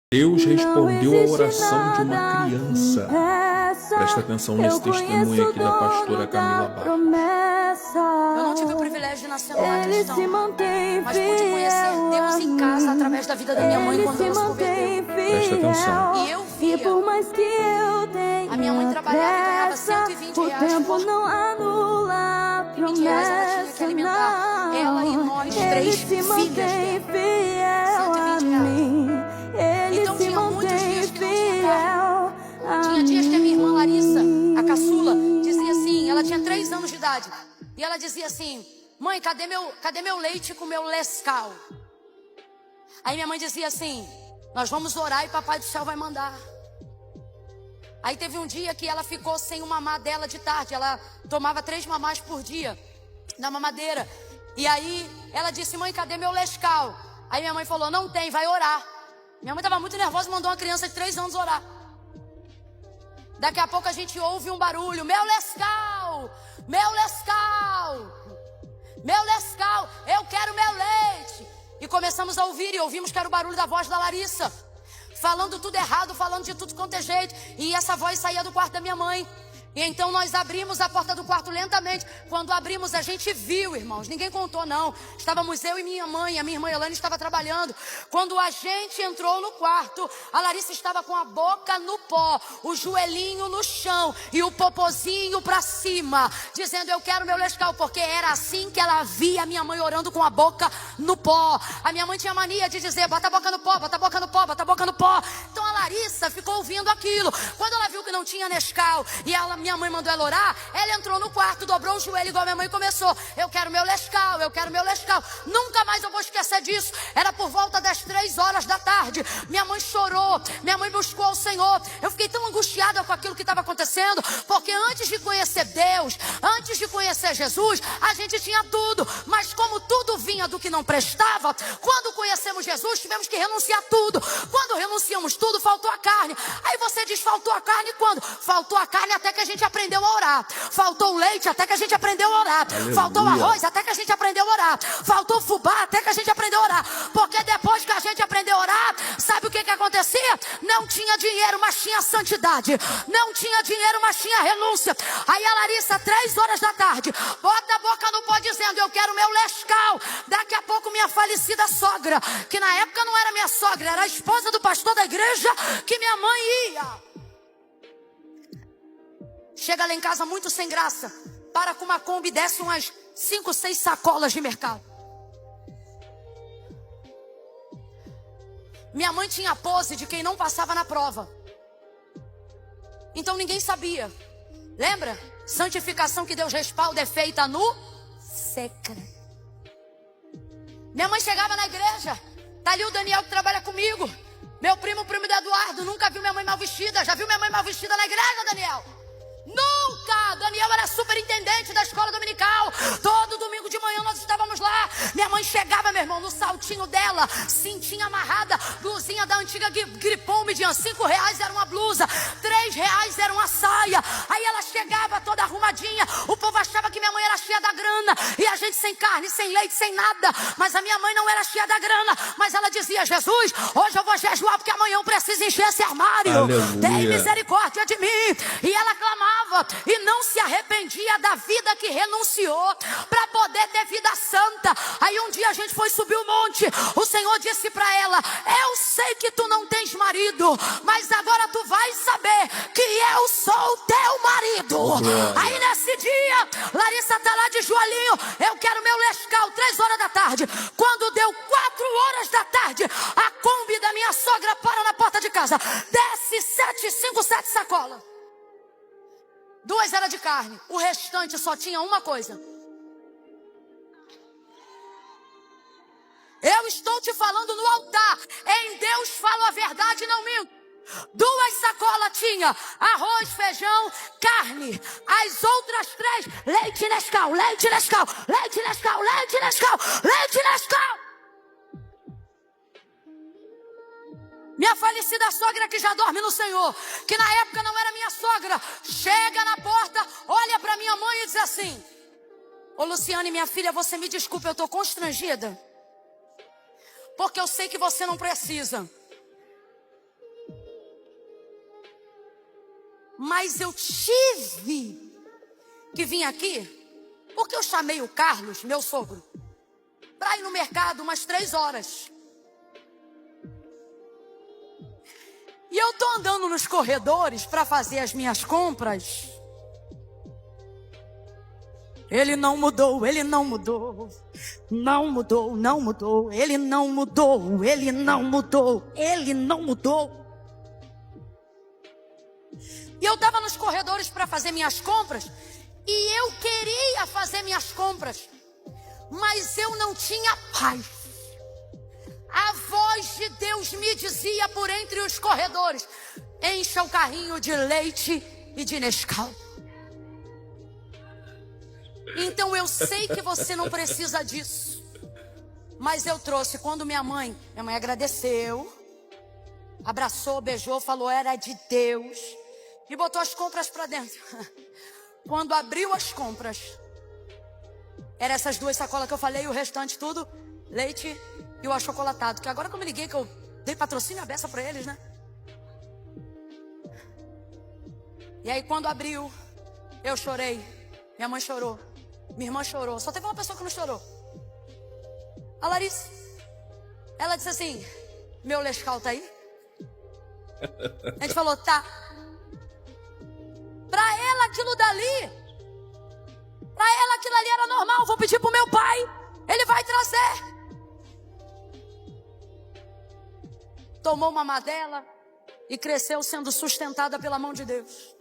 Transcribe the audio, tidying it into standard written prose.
Deus respondeu a oração de uma criança. Presta atenção nesse testemunho aqui da pastora Camila Barros. Eu não tive o privilégio de nascer numa cristã, mas pude conhecer Deus em casa através da vida da minha mãe quando ela se converteu. Presta atenção. E eu via a minha mãe trabalhava e ganhava R$120 por mês. R$20 ela tinha que alimentar ela e nós, 3 filhas dela. R$120. Então tinha muitos dias que não tinha carne. Tinha dias que a minha irmã Larissa, a caçula, dizia assim, ela tinha 3 anos de idade, e ela dizia assim: mãe, cadê meu leite com meu Lescal? Aí minha mãe dizia assim: nós vamos orar e papai do céu vai mandar. Aí teve um dia que ela ficou sem o mamar dela de tarde. Ela tomava 3 mamás por dia na mamadeira. E aí ela disse: mãe, cadê meu Lescal? Aí minha mãe falou: não tem, vai orar. Minha mãe estava muito nervosa e mandou uma criança de 3 anos orar. Daqui a pouco a gente ouve um barulho: meu Lescal, meu Lescal, meu Lescal, eu quero meu leite. E começamos a ouvir e ouvimos que era o barulho da voz da Larissa, falando tudo errado, falando de tudo quanto é jeito. E essa voz saía do quarto da minha mãe. E então nós abrimos a porta do quarto lentamente. Quando abrimos, a gente viu, irmãos, ninguém contou não. Estávamos eu e minha mãe, a minha irmã Elane estava trabalhando. Quando a gente entrou no quarto, a Larissa estava com a boca no pó, o joelhinho no chão e o popozinho para cima, dizendo: eu quero meu Lescal, porque era assim que ela via a minha mãe orando, com a boca no pó. A minha mãe tinha mania de dizer: bota a boca no pó, bota a boca no pó, bota a boca no pó. Então a Larissa ficou ouvindo aquilo. Quando ela viu que não tinha Nescau e minha mãe mandou ela orar, ela entrou no quarto, dobrou o joelho igual minha mãe começou: eu quero meu Lescal, eu quero meu Lescal. Nunca mais eu vou esquecer disso. Era por volta das 3 horas da tarde. Minha mãe chorou, minha mãe buscou ao Senhor. Eu fiquei tão angustiada com aquilo que estava acontecendo, porque antes de conhecer Deus, antes de conhecer Jesus, a gente tinha tudo, mas como tudo vinha do que não prestava, quando conhecemos Jesus, tivemos que renunciar tudo. Quando renunciamos tudo, faltou a carne. Aí você diz: faltou a carne quando? Faltou a carne até que a gente aprendeu a orar. Faltou o leite até que a gente aprendeu a orar. Aleluia. Faltou o arroz até que a gente aprendeu a orar. Faltou o fubá até que a gente aprendeu a orar. Porque depois que a gente aprendeu a orar, sabe o que acontecia? Não tinha dinheiro, mas tinha santidade. Não tinha dinheiro, mas tinha renúncia. Aí a Larissa, 3 horas da tarde, bota a boca no pó dizendo: eu quero meu Lescal. Daqui a pouco minha falecida sogra, que na época não era minha sogra, era a esposa do pastor da igreja que minha mãe ia, chega lá em casa muito sem graça, para com uma Kombi e desce umas 5, 6 sacolas de mercado. Minha mãe tinha a pose de quem não passava na prova, então ninguém sabia. Lembra? Santificação que Deus respalda é feita no secreto. Minha mãe chegava na igreja, tá ali o Daniel que trabalha comigo, meu primo, o primo do Eduardo, nunca viu minha mãe mal vestida. Já viu minha mãe mal vestida na igreja, Daniel? Nunca! Daniel era superintendente da escola dominical. Todo domingo de manhã nós estávamos lá. Minha mãe chegava, meu irmão, no saltinho dela, cintinha amarrada, blusinha da antiga Gripom, mediam R$5 era uma blusa, R$3 era uma saia. Aí ela chegava toda arrumadinha. O povo achava que minha mãe era cheia da grana, e a gente sem carne, sem leite, sem nada. Mas a minha mãe não era cheia da grana, mas ela dizia: Jesus, hoje eu vou jejuar porque amanhã eu preciso encher esse armário. Aleluia. Tem misericórdia de mim. E ela clamava e não se arrependia da vida que renunciou para poder ter vida santa. Aí um dia a gente foi subir o monte. O Senhor disse para ela: eu sei que tu não tens marido, mas agora tu vais saber que eu sou o teu marido. Aí nesse dia, Larissa tá lá de joelhinho: eu quero meu Lescal, 3 horas da tarde. Quando deu 4 horas da tarde, a Kombi da minha sogra para na porta de casa, desce 7 sacolas. 2 eram de carne, o restante só tinha uma coisa. Eu estou te falando no altar, em Deus falo a verdade e não minto. 2 sacolas tinha arroz, feijão, carne. As outras 3, leite Nescau, leite Nescau, leite Nescau, leite Nescau, leite Nescau. Minha falecida sogra, que já dorme no Senhor, que na época não era minha sogra, chega na porta, olha para minha mãe e diz assim: ô Luciane, minha filha, você me desculpa, eu estou constrangida, porque eu sei que você não precisa, Mas eu tive que vir aqui, porque eu chamei o Carlos, meu sogro, para ir no mercado umas 3 horas. E eu tô andando nos corredores para fazer as minhas compras. Ele não mudou, ele não mudou. Não mudou, não mudou. Ele não mudou, ele não mudou. Ele não mudou. E eu estava nos corredores para fazer minhas compras. E eu queria fazer minhas compras. Mas eu não tinha paz. A voz de Deus me dizia por entre os corredores: encha o carrinho de leite e de Nescau. Então eu sei que você não precisa disso. Mas eu trouxe. Quando minha mãe agradeceu, abraçou, beijou, falou era de Deus, e botou as compras para dentro. Quando abriu as compras, eram essas 2 sacolas que eu falei, e o restante tudo, leite e o achocolatado. Que agora que eu me liguei, que eu dei patrocínio à beça para eles, né? E aí quando abriu, eu chorei, minha mãe chorou, minha irmã chorou. Só teve uma pessoa que não chorou. A Larissa. Ela disse assim: meu Nescau tá aí? A gente falou, tá. Pra ela aquilo dali era normal. Vou pedir pro meu pai, ele vai trazer. Tomou uma madela e cresceu sendo sustentada pela mão de Deus.